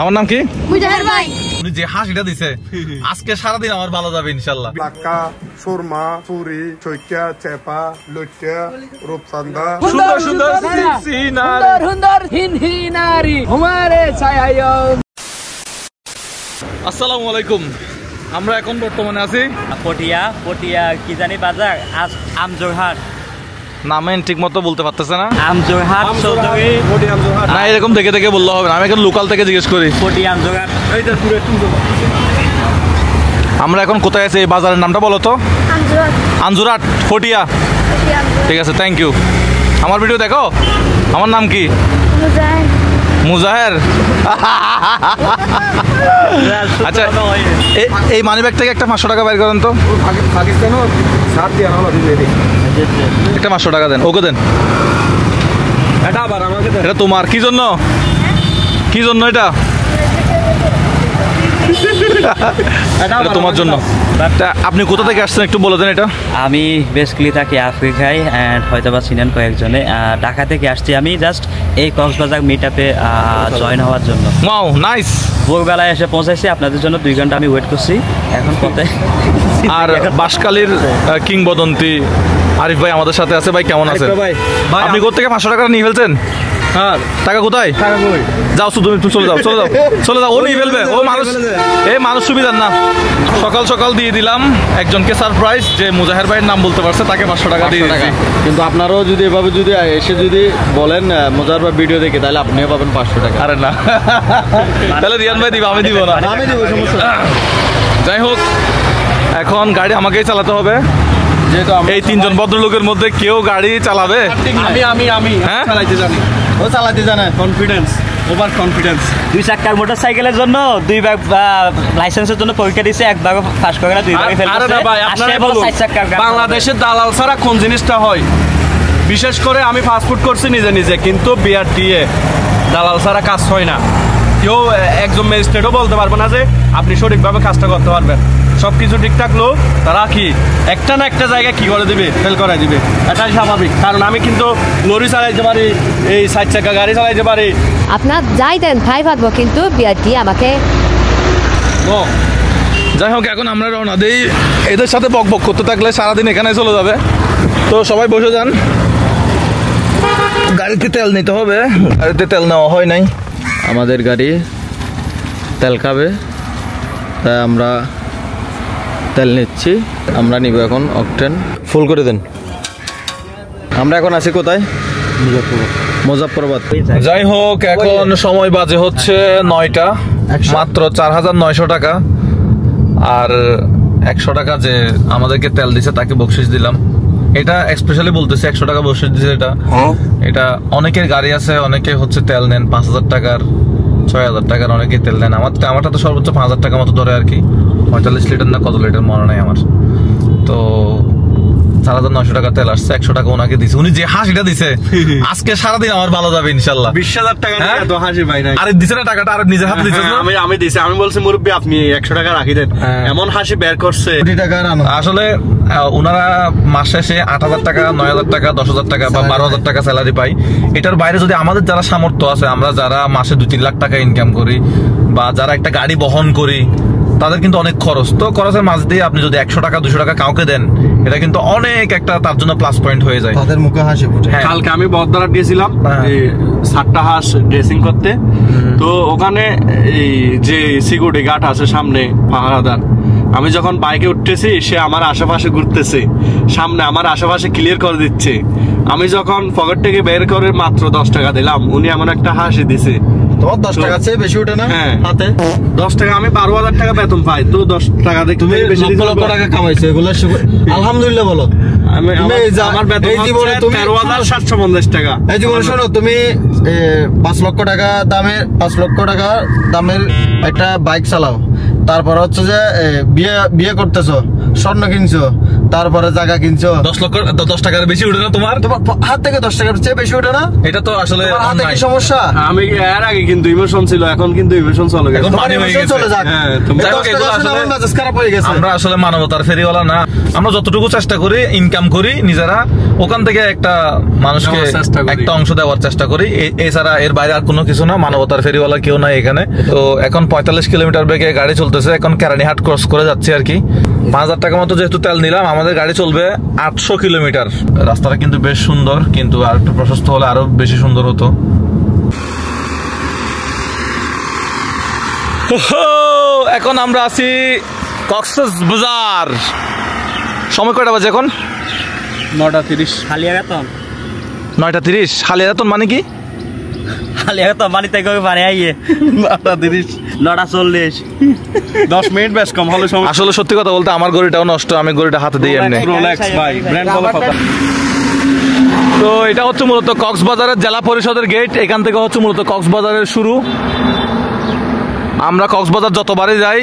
আমার নাম কি? মুজাহির ভাই। উনি যে হাসিটা দিছে আজকে সারাদিন আমার ভালো যাবে ইনশাআল্লাহ। লাক্কা, সুরমা, পুরি, চৈকা, চেপা, লইট্টা, রূপচান্দা, সুন্দর সুন্দর সিনারি, সুন্দর হিনহিনারি হমারে ছায়া। আসসালামু আলাইকুম। আমরা এখন বর্তমানে আছি পটিয়া কি জানি বাজার আমজোরহাট নামে ঠিক মতো বলতে পারতেছে না। আমজোরহাট না এরকম দেখে দেখে বললে হবে না, আমি এখন লোকাল থেকে জিজ্ঞেস করি। আমজোরহাট। আমরা এখন কোথায় আছি? এই বাজারের নামটা বলো তো। আঞ্জুরাট ফটিয়া। ঠিক আছে, থ্যাংক ইউ। আমার ভিডিও দেখো। আমার নাম কি? মুজাহের। আচ্ছা, এই মানি ব্যাগ থেকে একটা 500 টাকা বের করেন তো। একটা 500 টাকা দেন, ওকে দেন। এটা তোমার কি জন্য? কি জন্য এটা? তোমার জন্য। আপনি কোথা থেকে আসছেন একটু বলে দেন এটা। আমি বেসিক্যালি থাকি আফ্রিকায় অ্যান্ড হয়তো বা চিনেন কয়েকজনে। ঢাকা থেকে আসছি আমি জাস্ট এই কক্সবাজার মিট আপে জয়েন হওয়ার জন্য। Wow nice. ভোরবেলায় এসে পৌঁছাইছি, আপনাদের জন্য 2 ঘন্টা আমি ওয়েট করছি এখন পথে। আর বাঁশখালীর কিংবদন্তি আরিফ ভাই আমাদের সাথে আছে। ভাই কেমন আছেন? আপনি কোথা থেকে 500 টাকা নিয়ে ফেলছেন? হ্যাঁ, টাকা কোথায়? যাও তুমি চলে যাও, চলে যাও, চলে যাও। ও নিয়ে ফেলবে, ও মানুষ, এই মানুষ সুবিধার না। সকাল সকাল দিয়ে দিলাম একজনকে সারপ্রাইজ, যে মুজাহির ভাইয়ের নাম বলতে পারছে, তাকে 500 টাকা দিয়ে দিচ্ছি। কিন্তু আপনারাও যদি এভাবে যদি এসে যদি বলেন মুজাহির ভাই ভিডিও দেখে, তাহলে আপনিও পাবেন 500 টাকা। আরে না, তাহলে রিয়ান ভাই দিব, আমি দিব না। আমি দিব, সমস্যা। যাই হোক, এখন গাড়ি আমাকেই চালাতে হবে। এই 3 জন ভদ্রলোকের মধ্যে কেউ গাড়ি চালাবে? আমি হ্যাঁ চালাইতে জানি। ও চালাইতে জানে। Confidence, over confidence. 2 চাকার মোটরসাইকেলের জন্য 2 ভাগ লাইসেন্সের জন্য পরীক্ষা দিয়েছে, 1 ভাগ পাস করে না, 2 ভাগে ফেল করছে। বাংলাদেশের দালাল ছাড়া কোন জিনিসটা হয়? বিশেষ করে আমি ফাস্টফুড করছি নিজে নিজে, কিন্তু বিআরটিএ দালাল ছাড়া কাজ হয় না। কেউ একজন ম্যাজিস্ট্রেটও বলতে পারবে না যে আপনি সঠিকভাবে কাজটা করতে পারবেন। সবকিছু ঠিক থাকলেও তারা কি একটা না একটা জায়গায় কি করে দিবে, ফেল করে দিবে। এটাই স্বাভাবিক, কারণ আমি কিন্তু লরি চালাইতে পারি, এই 4 চাকা গাড়ি চালাইতে পারি। আপনার যাই দেন ভাই ভাববো, কিন্তু বিয়ারটি আমাকে। যাই হোক, এখন আমরা রওনা দিই। এদের সাথে বক বক করতে থাকলে সারাদিন এখানে চলে যাবে। তো সবাই বসে যান। গাড়িতে তেল নিতে হবে, গাড়িতে তেল নেওয়া হয় নাই। আমাদের গাড়ি তেল খাবে, তাই আমরা তেল নিচ্ছি। আমরা নিব এখন অকটেন ফুল করে দেন। আমরা এখন আছি কোথায়? মুজাফফরাবাদ। যাই হোক, এখন সময় বাজে হচ্ছে 9টা, মাত্র 4900 টাকা। আর 100 টাকা যে আমাদেরকে তেল দিছে তাকে বকশিস দিলাম। এটা স্পেশালি বলতেছি, 100 টাকা বকশিস দিছে। এটা অনেকের গাড়ি আছে, অনেকে হচ্ছে তেল নেন 5000 টাকার, 6000 টাকার, অনেকেই তেল নেন। আমারটা তো সর্বোচ্চ 5000 টাকা মতো ধরে আর কি। 45 লিটার না কত লিটার মনে নাই আমার। তো 4900 টাকা তেল আসছে, 100 টাকা ওনাকে দিছে। উনি যে হাসিটা দিছে আজকে সারাদিন আমার ভালো যাবে ইনশাল্লাহ। 20000 টাকা নিয়ে এত হাসি ভাই নাই। আরে দিছে না টাকাটা, আর নিজের হাতে দিছে না। আমি দিছি, আমি বলছি মুরব্বি আপনি 100 টাকা রাখি দেন। এমন হাসি বের করছে। কোটি টাকা আসলে ওনারা মাস শেষে 8000 টাকা, 9000 টাকা, 10000 টাকা বা 12000 টাকা স্যালারি পাই। এটার বাইরে যদি আমাদের যারা সামর্থ্য আছে, আমরা যারা মাসে 2-3 লাখ টাকা ইনকাম করি বা যারা একটা গাড়ি বহন করি, তাদের কিন্তু অনেক খরচ। তো খরচের মাঝ দিয়ে আপনি যদি 100 টাকা 200 টাকা কাউকে দেন, এটা কিন্তু অনেক একটা তার জন্য প্লাস পয়েন্ট হয়ে যায়। তাদের মুখে হাসি ফুটে। কালকে আমি বদদারাট গিয়েছিলাম 7টা হাঁস ড্রেসিং করতে। তো ওখানে এই যে সিকিউরিটি গার্ড আছে সামনে, পাহারাদার, আমি যখন বাইকে উঠতেছি সে আমার আশেপাশে ঘুরতেছে, সামনে আমার আশেপাশে ক্লিয়ার করে দিচ্ছে। আমি যখন পকেট থেকে বের করে মাত্র 10 টাকা দিলাম, উনি এমন একটা হাসি দিছে। তোমার 10 টাকা চেয়ে বেশি ওঠে না? হ্যাঁ, হাতে 10 টাকা। আমি 12000 টাকা বেতন পাই, তো 10 টাকা দিয়ে তুমি লক্ষ টাকা কামাইছো। এগুলো আলহামদুলিল্লাহ বলো। আমার বেতন 13,750 টাকা। এই জীবনে শোনো, তুমি 5 লক্ষ টাকা দামের একটা বাইক চালাও, তারপর হচ্ছে যে বিয়ে করতেছো, স্বর্ণ কিনছো, তারপরে জায়গা কিনছো, 10 টাকার বেশি উঠে না তোমার হাত থেকে 10 টাকার চেয়ে বেশি ওঠে না? এটা তো আসলে হাতে কি সমস্যা? আমি এর আগে কিন্তু ইমোশন ছিল, এখন কিন্তু ইমোশন চলে গেছে। চলে যাক। আমরা আসলে মানবতার ফেরিওয়ালা না, আমরা যতটুকু চেষ্টা করি ইনকাম করি নিজেরা, ওখান থেকে একটা মানুষকে একটা অংশ দেওয়ার চেষ্টা করি, এছাড়া এর বাইরে আর কোনো কিছু না। মানবতার ফেরিওয়ালা কেউ নাই এখানে। তো এখন 45 কিলোমিটার বেগে গাড়ি চলতেছে, এখন কেরানীহাট ক্রস করে যাচ্ছি আর কি। 5000 টাকা মতো যেহেতু তেল নিলাম, আমাদের গাড়ি চলবে 800 কিলোমিটার। রাস্তাটা কিন্তু বেশ সুন্দর, কিন্তু আর একটু প্রশস্ত হলে আরো বেশি সুন্দর হতো। এখন আমরা আছি কক্সবাজার। সময় কয়টা বাজে এখন? 9:30। হালিয়াঘাতন 9:30। হালিয়াঘাতন মানে কি? হালিয়াঘাতন মানে তাই কবে পারে আইয়ে 9:30 9:40। 10 মিনিট বেশ কম হলে সমস্যা। আসলে সত্যি কথা বলতে আমার গড়িটাও নষ্ট, আমি গড়িটা হাতে দিই এমনি। রোলেক্স ভাই, ব্র্যান্ড ভালো কথা। তো এটা হচ্ছে মূলত কক্সবাজারের জেলা পরিষদের গেট, এখান থেকে হচ্ছে মূলত কক্সবাজারের শুরু। আমরা কক্সবাজার যতবারই যাই,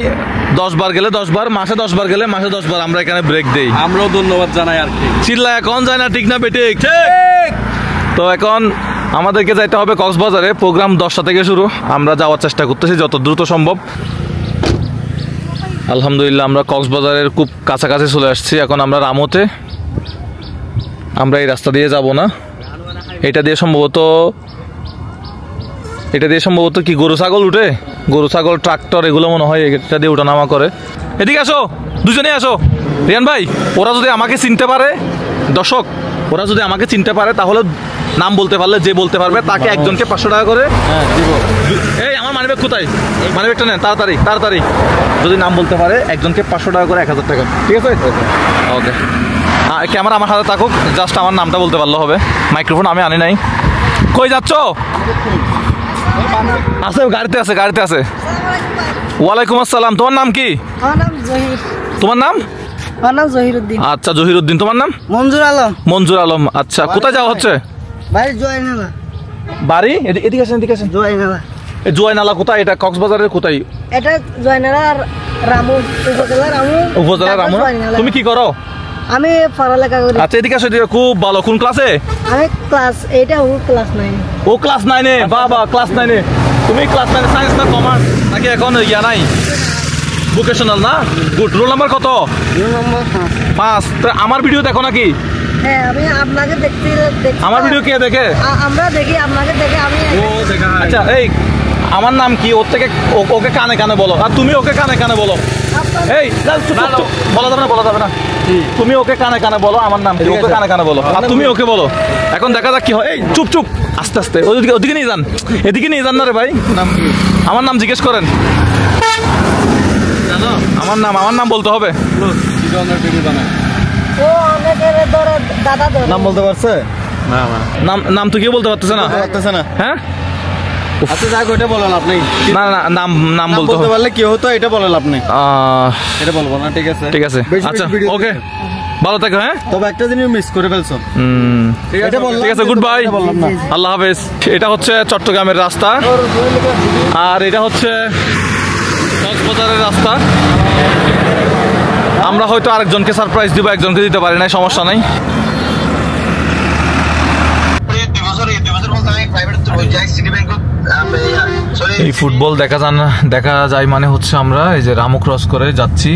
10 বার গেলে 10 বার, মাসে 10 বার গেলে মাসে 10 বার আমরা এখানে ব্রেক দেই। আমরাও ধন্যবাদ জানাই আর কি। চিল্লা এখন যায় না, ঠিক না বেটে? তো এখন আমাদেরকে যাইতে হবে কক্সবাজারে। প্রোগ্রাম 10টা থেকে শুরু, আমরা যাওয়ার চেষ্টা করতেছি যত দ্রুত সম্ভব। আলহামদুলিল্লাহ আমরা কক্সবাজারের খুব কাছাকাছি চলে আসছি। এখন আমরা রামোতে, আমরা এই রাস্তা দিয়ে যাব না, এটা দিয়ে সম্ভবত কি গরু ছাগল উঠে, গরু ছাগল ট্রাক্টর এগুলো মনে হয় এটা দিয়ে উঠানামা করে। এদিকে আসো, দুজনেই আসো। রিয়ান ভাই, ওরা যদি আমাকে চিনতে পারে, দর্শক ওরা যদি আমাকে চিনতে পারে, তাহলে নাম বলতে পারলে, যে বলতে পারবে তাকে একজনকে 500 টাকা করে দিব। এই আমার মানিব্যাগ কোথায়? মানিব্যাগটা নেন তাড়াতাড়ি তাড়াতাড়ি। যদি নাম বলতে পারে একজনকে 500 টাকা করে 1000 টাকা, ঠিক আছে? ওকে, ক্যামেরা আমার হাতে থাকুক, জাস্ট আমার নামটা বলতে পারলে হবে। মাইক্রোফোন আমি আনি নাই। কই যাচ্ছ? আছে, গাড়িতে আছে, গাড়িতে আছে। ওয়ালাইকুম আসসালাম। তোমার নাম কি? আমার নাম জহির। তোমার নাম? আমার নাম জহিরউদ্দিন। আচ্ছা জহিরউদ্দিন। তোমার নাম? মঞ্জুর আলম। মঞ্জুর আলম। আচ্ছা, কোথায় যাওয়া হচ্ছে? বাড়ি জয়নালা। বাড়ি এদিকে আসেন, এদিকে আসেন। জয়নালা। জয়নালা কোথায়? এটা কক্সবাজারের কোথায়? এটা জয়নালা রামু উপজেলা। উপজেলা রামু। তুমি কি করো? আমি পড়ালেখা করি। আচ্ছা এদিকে আসো, এদিকে। খুব ভালো। কোন ক্লাসে? আমি ক্লাস 8 ও ক্লাস 9। ও ক্লাস 9-এ? বাবা, ক্লাস 9-এ। তুমি ক্লাস 9 সায়েন্স না কমার্স নাকি এখন ইয়া নাই? ভোকেশনাল না? গুড। রোল নাম্বার কত? Roll number 5। তো আমার ভিডিও দেখো নাকি? হ্যাঁ, আমি আপনাকে দেখছি। আমার ভিডিও কে দেখে? আমরা দেখি, আপনাকে দেখে আমি। ও দেখা। আচ্ছা এই আমার নাম কি? ওর থেকে ওকে কানে কানে বলো, আর তুমি ওকে কানে কানে বলো। এই বলা যাবে না, বলা যাবে না। তুমি ওকে কানে কানে বলো আমার নাম কি, ওকে কানে কানে বলো, আর তুমি ওকে বলো। এখন দেখা যাক কি হয়। এই চুপ চুপ, আস্তে আস্তে। ওদিকে ওদিকে নিয়ে যান, এদিকে নিয়ে যান না রে ভাই। নাম কি? আমার নাম জিজ্ঞেস করেন। আমার নাম বলতে হবে। ও অনেকের ধরে দাদা ধরে। নাম বলতে পারছে? নাম তো কেউ বলতে পারতেছে না। হ্যাঁ, আচ্ছা যাক, ওইটা বলেন আপনি। না না, নাম বলতে হবে। পারলে কি হতো এটা বলেন আপনি। এটা বলবো না, ঠিক আছে? ঠিক আছে, আচ্ছা ওকে, ভালো থাকো। হ্যাঁ, তবে একটা জিনিস মিস করে ফেলছো। ঠিক আছে, গুড বাই, আল্লাহ হাফেজ। এটা হচ্ছে চট্টগ্রামের রাস্তা, আর এটা হচ্ছে কক্সবাজারের রাস্তা। আমরা হয়তো আরেকজনকে সারপ্রাইজ দিব, একজনকে দিতে পারি না, সমস্যা নাই। এই ফুটবল দেখা যায় মানে হচ্ছে আমরা এই যে রামু ক্রস করে যাচ্ছি।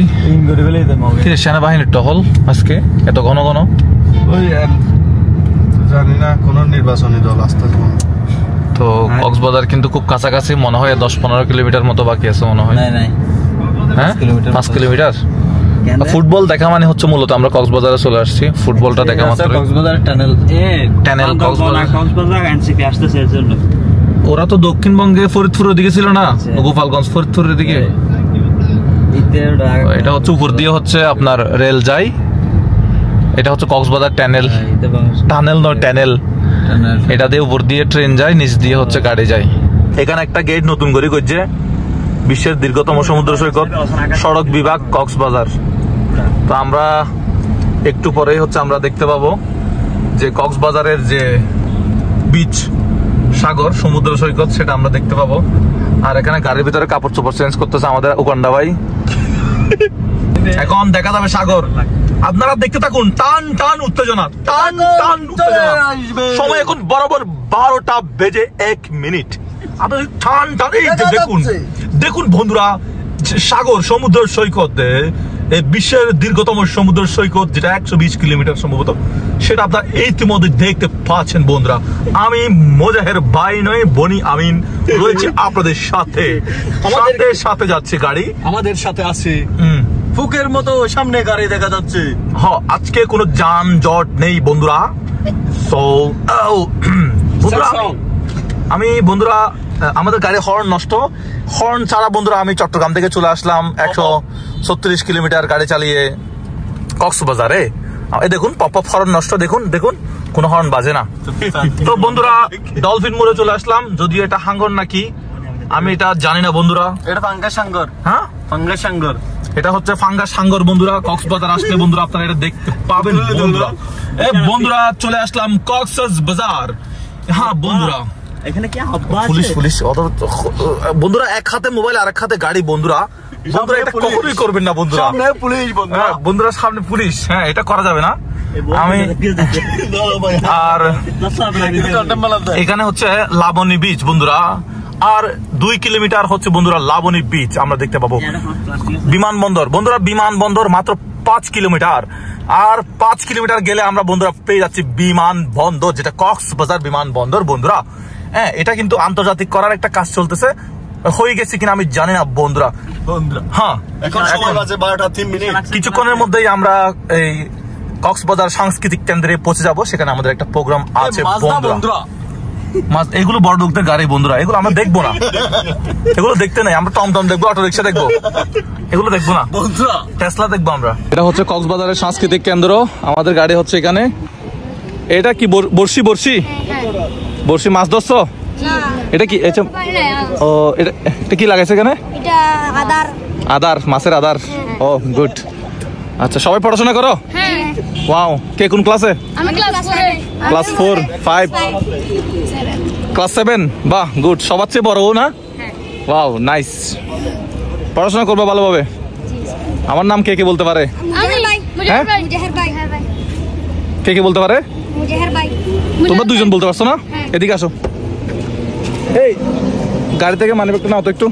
সেনাবাহিনীর টহল আজকে এত ঘন ঘন, ওই জানি না কোন নির্বাচনী দল আসতে। তো কক্সবাজার কিন্তু খুব কাছাকাছি, মনে হয় 10-15 কিলোমিটার মতো বাকি আছে মনে হয়। হ্যাঁ, 5 কিলোমিটার। ফুটবল দেখা মানে হচ্ছে মূলত আমরা কক্সবাজারে চলে আসছি। ফুটবলটা দেখা মাত্র কক্সবাজার টানেল কক্সবাজার এনসিপি আসতেছে এর জন্য। ওরা তো দক্ষিণবঙ্গে ফরিদপুরের দিকে ছিল না, গোপালগঞ্জ ফরিদপুরের দিকে। এটা হচ্ছে উপর দিয়ে হচ্ছে আপনার রেল যায়। এটা হচ্ছে কক্সবাজার টানেল নয়, টানেল। এটা দিয়ে উপর দিয়ে ট্রেন যায়, নিচ দিয়ে হচ্ছে গাড়ি যায়। এখানে একটা গেট নতুন করে করছে, বিশ্বের দীর্ঘতম সমুদ্র সৈকত সড়ক বিভাগ কক্সবাজার। তো আমরা একটু পরেই হচ্ছে আমরা দেখতে পাবো যে কক্সবাজারের যে বিচ, সাগর, সমুদ্র সৈকত, সেটা আমরা দেখতে পাবো। আর এখানে গাড়ির ভিতরে কাপড় চোপড় চেঞ্জ করতেছে আমাদের উকান্ডা ভাই। এখন দেখা যাবে সাগর। আপনারা দেখতে থাকুন, টান টান উত্তেজনা, টান টান উত্তেজনা। সময় এখন বরাবর 12টা বেজে 1 মিনিট। আপনাদের টান টান, এই যে দেখুন দেখুন বন্ধুরা, সাগর সমুদ্র সৈকত, এই বিশ্বের দীর্ঘতম সমুদ্র সৈকত, যেটা 120 কিলোমিটার সম্ভবত, সেটা আপনারা ইতিমধ্যে দেখতে পাচ্ছেন বন্ধুরা। আমি মোজাহের ভাই নয়, বনি আমিন রয়েছে আপনাদের সাথে। আমাদের সাথে যাচ্ছে গাড়ি, আমাদের সাথে আছে ফুকের মতো সামনে গাড়ি দেখা যাচ্ছে। হ্যাঁ, আজকে কোনো যানজট নেই বন্ধুরা। সো বন্ধুরা, আমি বন্ধুরা আমাদের গাড়ি হর্ন নষ্ট, হর্ন ছাড়া বন্ধুরা আমি চট্টগ্রাম থেকে চলে আসলাম 136 কিলোমিটার গাড়ি চালিয়ে কক্সবাজারে। এই দেখুন পপ পপ হর্ন নষ্ট, দেখুন দেখুন কোনো হর্ন বাজে না। তো বন্ধুরা ডলফিন মোড়ে চলে আসলাম, যদিও এটা হাঙ্গর নাকি আমি এটা জানি না বন্ধুরা। এটা ফাঙ্গাস সাঙ্গর। হ্যাঁ, ফাঙ্গাস সাঙ্গর, এটা হচ্ছে ফাঙ্গাস সাঙ্গর বন্ধুরা। কক্সবাজার আসলে বন্ধুরা আপনারা এটা দেখতে পাবেন বন্ধুরা। এই বন্ধুরা চলে আসলাম কক্সবাজার। হ্যাঁ বন্ধুরা, এখানে কি পুলিশ পুলিশ বন্ধুরা, এক হাতে মোবাইল আর এক হাতে গাড়ি বন্ধুরা। বন্ধুরা এটা কখনোই করবেন না বন্ধুরা, সামনে পুলিশ বন্ধুরা। বন্ধুরা সামনে পুলিশ, হ্যাঁ এটা করা যাবে না। আমি আর এখানে হচ্ছে লাবণী বিচ বন্ধুরা, আর 2 কিলোমিটার হচ্ছে বন্ধুরা লাবণী বিচ আমরা দেখতে পাবো। বিমানবন্দর বন্ধুরা, বিমানবন্দর মাত্র 5 কিলোমিটার, আর 5 কিলোমিটার গেলে আমরা বন্ধুরা পেয়ে যাচ্ছি বিমানবন্দর, যেটা কক্সবাজার বিমানবন্দর বন্ধুরা। হ্যাঁ, এটা কিন্তু আন্তর্জাতিক করার একটা কাজ চলতেছে, হয়ে গেছে কিনা আমি জানি না বন্ধুরা। হ্যাঁ, এখন সময় বাজে 12:03 মিনিট। কিছুক্ষণের মধ্যেই আমরা এই কক্সবাজার সাংস্কৃতিক কেন্দ্রে পৌঁছে যাব, সেখানে আমাদের একটা প্রোগ্রাম আছে বন্ধুরা। এগুলো বড় লোকদের গাড়ি বন্ধুরা, এগুলো আমরা দেখবো না, এগুলো দেখতে নাই। আমরা টমটম দেখবো, অটো রিক্সা দেখবো, এগুলো দেখবো না বন্ধুরা, টেসলা দেখবো আমরা। এটা হচ্ছে কক্সবাজারের সাংস্কৃতিক কেন্দ্র, আমাদের গাড়ি হচ্ছে এখানে। এটা কি বর্ষি বর্ষি বর্ষি মাছ ধরছো? এটা কি ও এটা কি লাগাইছে এখানে? এটা আদার। আদার, মাছের আদার। ও গুড। আচ্ছা, সবাই পড়াশোনা করো? ওয়াও, কে কোন ক্লাসে? আমি ক্লাস 4, 5, ক্লাস 7। বাহ, গুড। সবার চেয়ে বড় না? Wow, nice. পড়াশোনা করবে ভালোভাবে। আমার নাম কে কে বলতে পারে? হ্যাঁ, কে কে বলতে পারে? তোমরা দুজন বলতে পারছো না? এদিকে আসো। এই গাড়ি থেকে মানি ব্যাগটা নাও তো একটু।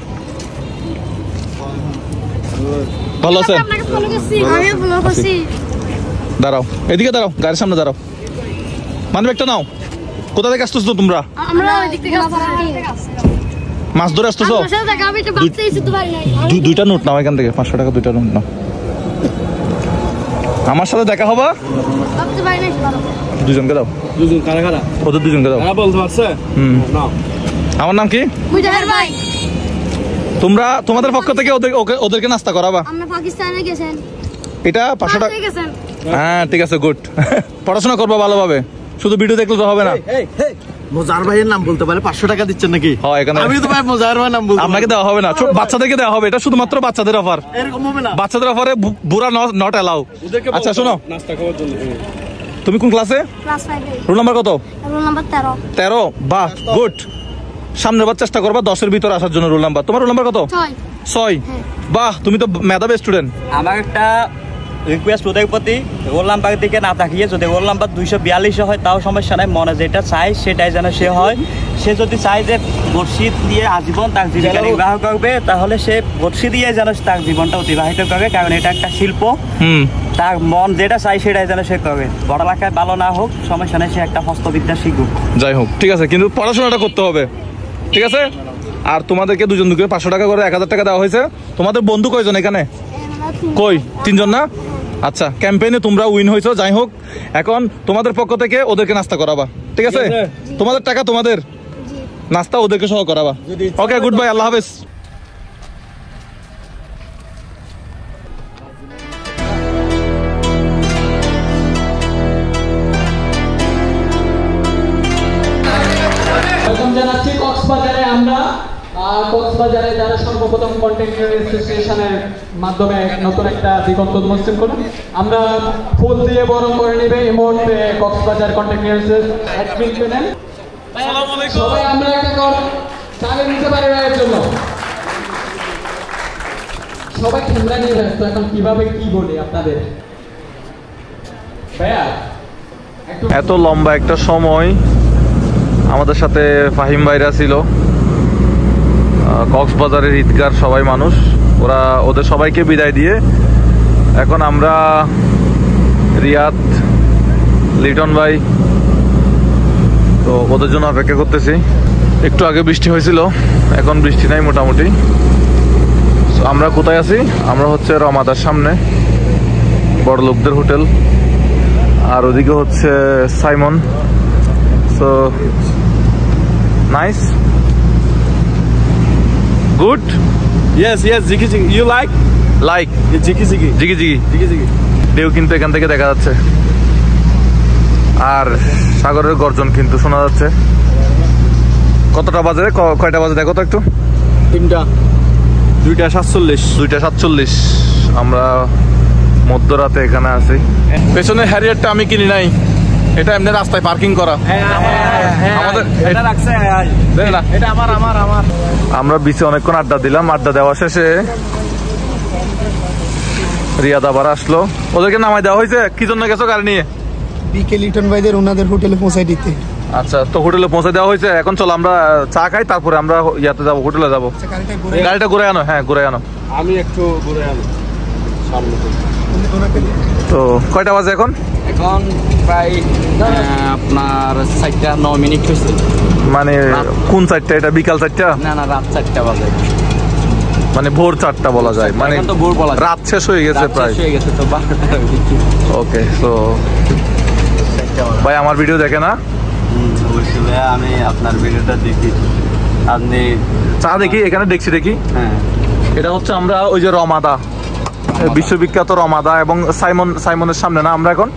ভালো আছেন? দাঁড়াও, এদিকে দাঁড়াও, গাড়ির সামনে দাঁড়াও। মানি ব্যাগটা নাও। কোথা থেকে আসতেছো তোমরা? মাছ ধরে আসতেছো? দুইটা নোট নাও এখান থেকে, 500 টাকা দুইটা নোট নাও। আমার সাথে দেখা হবা? দুজনকে দাও। দুজন কারা কারা? ওদের দুজনকে দাও। কারা বলতে পারছে? আমার নাম কি? তোমরা তোমাদের পক্ষ থেকে ওদেরকে নাস্তা করাবা। আমরা পাকিস্তানে গেছেন। এটা 500 টাকা। হ্যাঁ ঠিক আছে, গুড। পড়াশোনা করবা ভালোভাবে, শুধু ভিডিও দেখলে তো হবে না। মোজার ভাইয়ের নাম বলতে পারে? 500 টাকা দিচ্ছেন নাকি? হ্যাঁ, এখানে আমি তো ভাই মোজার ভাইয়ের নাম বলতে। আপনাকে দেওয়া হবে না, বাচ্চাদেরকে দেওয়া হবে। এটা শুধুমাত্র বাচ্চাদের অফার, এরকম হবে না। বাচ্চাদের অফারে বুড়া নট অ্যালাউ। আচ্ছা শোনো, নাস্তা খাওয়ার জন্য। তুমি কোন ক্লাসে? ক্লাস 5 এ। রোল নাম্বার কত? Roll number 13। 13। বাহ, গুড। সামনের বার চেষ্টা করবা 10-এর ভিতরে আসার জন্য। রোল নাম্বার, তোমার রোল নাম্বার কত? 6। বাহ, তুমি তো মেধাবী স্টুডেন্ট। আমার একটা রিকোয়েস্ট ওদের প্রতি, রোল নাম্বার দিকে না তাকিয়ে যদি রোল নাম্বার 242 হয় তাও সমস্যা নাই, মনে যেটা চাই সেটাই যেন সে হয়। সে যদি চায় যে বর্ষি দিয়ে আজীবন তার জীবিকা নির্বাহ করবে, তাহলে সে বর্ষি দিয়ে যেন তার জীবনটা অতিবাহিত করে, কারণ এটা একটা শিল্প। তার মন যেটা চাই সেটাই যেন সে করে। পড়ালেখায় ভালো না হোক সমস্যা নেই, সে একটা হস্তবিদ্যা শিখুক। যাই হোক, ঠিক আছে, কিন্তু পড়াশোনাটা করতে হবে, ঠিক আছে? আর তোমাদেরকে দুজন দুজন 500 টাকা করে 1000 টাকা দেওয়া হয়েছে। তোমাদের বন্ধু কয়জন এখানে? কই, 3 জন না? আচ্ছা, ক্যাম্পেইনে তোমরা উইন হয়েছো। যাই হোক, এখন তোমাদের পক্ষ থেকে ওদেরকে নাস্তা করাবা, ঠিক আছে? তোমাদের টাকা তোমাদের, নাস্তা ওদেরকে সহ করাবা। ওকে, গুড বাই, আল্লাহ হাফেজ। জানাচ্ছি কক্সবাজারে আমরা কক্সবাজারে যারা সর্বপ্রথম কন্টেন্ট অ্যাসোসিয়েশনের মাধ্যমে নতুন একটা দিগন্ত উন্মোচন করুন। আমরা ফুল দিয়ে বরণ করে নেবে এই মুহূর্তে কক্সবাজার কন্টেন্ট অ্যাডমিন প্যানেল। সবাই আমরা একটা তালে নিতে পারি এর জন্য। সবাই ক্যামেরা নিয়ে ব্যস্ত, এখন কিভাবে কি বলি আপনাদের ভাইয়া। এত লম্বা একটা সময় আমাদের সাথে ফাহিম ভাইরা ছিল, কক্সবাজারের ঈদগার সবাই মানুষ, ওরা ওদের সবাইকে বিদায় দিয়ে এখন আমরা রিয়াদ, লিটন ভাই, তো ওদের জন্য অপেক্ষা করতেছি। একটু আগে বৃষ্টি হয়েছিল, এখন বৃষ্টি নাই মোটামুটি। আমরা কোথায় আছি? আমরা হচ্ছে রমাদার সামনে, বড় লোকদের হোটেল, আর ওদিকে হচ্ছে Simon. So nice, good. Yes, জিকি জিকি। You like? লাইক জিকি জিকি। জিগি জিগি জিকি জিকি। ঢেউ কিন্তু এখান থেকে দেখা যাচ্ছে, আর সাগরের গর্জন কিন্তু শোনা যাচ্ছে। কতটা বাজে, কয়টা বাজে দেখো তো একটু। 2:47। 2:47। আমরা মধ্যরাতে এখানে আছি। পেছনে হ্যারিয়ারটা আমি কিনি নাই, এটা এমনি রাস্তায় পার্কিং করা। আমাদের এটা রাখছে না, এটা আমার। আমরা বিচে অনেকক্ষণ আড্ডা দিলাম। আড্ডা দেওয়া শেষে রিয়াদ আবার আসলো। ওদেরকে নামাই দেওয়া হয়েছে। কি জন্য গেছো গাড়ি নিয়ে? বিকে লিটন ভাইদের ওনাদের হোটেলে পৌঁছাই দিতে। আচ্ছা, তো হোটেলে পৌঁছে দেওয়া হয়েছে। এখন চলো আমরা চা খাই, তারপরে আমরা ইয়াতে যাবো, হোটেলে যাবো। গাড়িটা ঘুরে আনো। হ্যাঁ, ঘুরে আনো। আমি একটু ঘুরে আনো সামনে। তো কয়টা বাজে এখন? এখন প্রায় আপনার 4:09 মিনিট হয়েছে। মানে কোন 4টা? এটা বিকাল 4টা? না, রাত 4টা বাজে, মানে ভোর 4টা বলা যায়, মানে এখন তো ভোর বলা যায়। রাত শেষ হয়ে গেছে প্রায়। হয়ে গেছে তো 12টা। ওকে, তো ভাই আমার ভিডিও দেখে না? অবশ্যই ভাইয়া, আমি আপনার ভিডিওটা দেখি। আপনি চা দেখি, এখানে দেখছি দেখি। হ্যাঁ, এটা হচ্ছে আমরা ওই যে রমাদা, বিশ্ববিখ্যাত রমাদা এবং সাইমনের সামনে না আমরা এখন।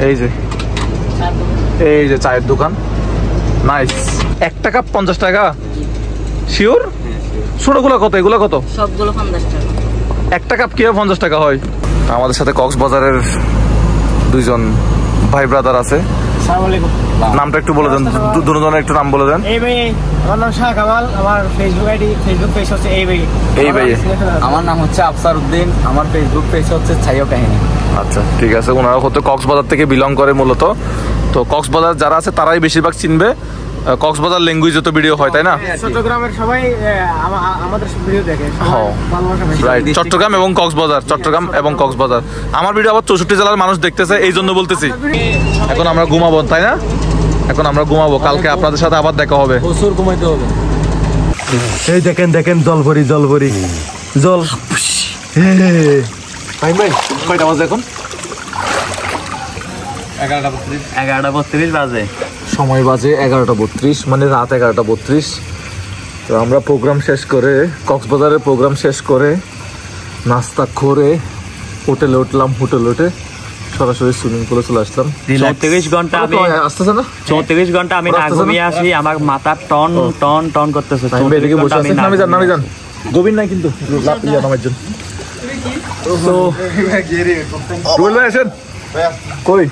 এই যে চায়ের দোকান, নাইস। 1 টাকা 50 টাকা? শিওর? ছোটগুলো কত, এগুলো কত? সবগুলো 50 টাকা। 1 টাকা কিভাবে 50 টাকা হয়? আমাদের সাথে কক্সবাজারের দুইজন ভাই ব্রাদার আছে। নামটা একটু বলে দেন, দুজনের একটু নাম বলে দেন। এই ভাই, আমার নাম শাহ কামাল, আমার ফেসবুক পেজ হচ্ছে এই ভাই। এই ভাই। আমার নাম হচ্ছে আফসার উদ্দিন, আমার ফেসবুক পেজ হচ্ছে ছাইও কাহিনী। আচ্ছা, ঠিক আছে। ওনারা হয়তো কক্সবাজার থেকে বিলং করে মূলত। তো কক্সবাজার যারা আছে তারাই বেশিরভাগ চিনবে, কক্সবাজার ল্যাঙ্গুয়েজে তো ভিডিও হয়, তাই না? চট্টগ্রামের সবাই আমাদের ভিডিও দেখে। রাইট, চট্টগ্রাম এবং কক্সবাজার, চট্টগ্রাম এবং কক্সবাজার। আমার ভিডিও আবার 64 জেলার মানুষ দেখতেছে, এই জন্য বলতেছি। এখন আমরা ঘুমাবো, তাই না? এখন আমরা ঘুমাবো, কালকে আপনাদের সাথে আবার দেখা হবে। প্রচুর ঘুমাইতে হবে। এই দেখেন জলপরি জল। ভাই কয়টা বাজে এখন? 11:32 বাজে। সময় বাজে 11:32, মানে রাত 11:32। তো আমরা প্রোগ্রাম শেষ করে, কক্সবাজারের প্রোগ্রাম শেষ করে নাস্তা করে হোটেলে উঠলাম। হোটেলে উঠে সরাসরি সুইমিং পুলে চলে আসলাম। 34 ঘন্টা আমি আসতেছে না? 34 ঘন্টা আমি না ঘুমিয়ে আসি, আমার মাথা টন করতেছে। এদিকে বসে আছি, নামি যান। গোবিন্দ নাই কিন্তু নামের জন্য। তো রুবেল ভাই আসেন। কই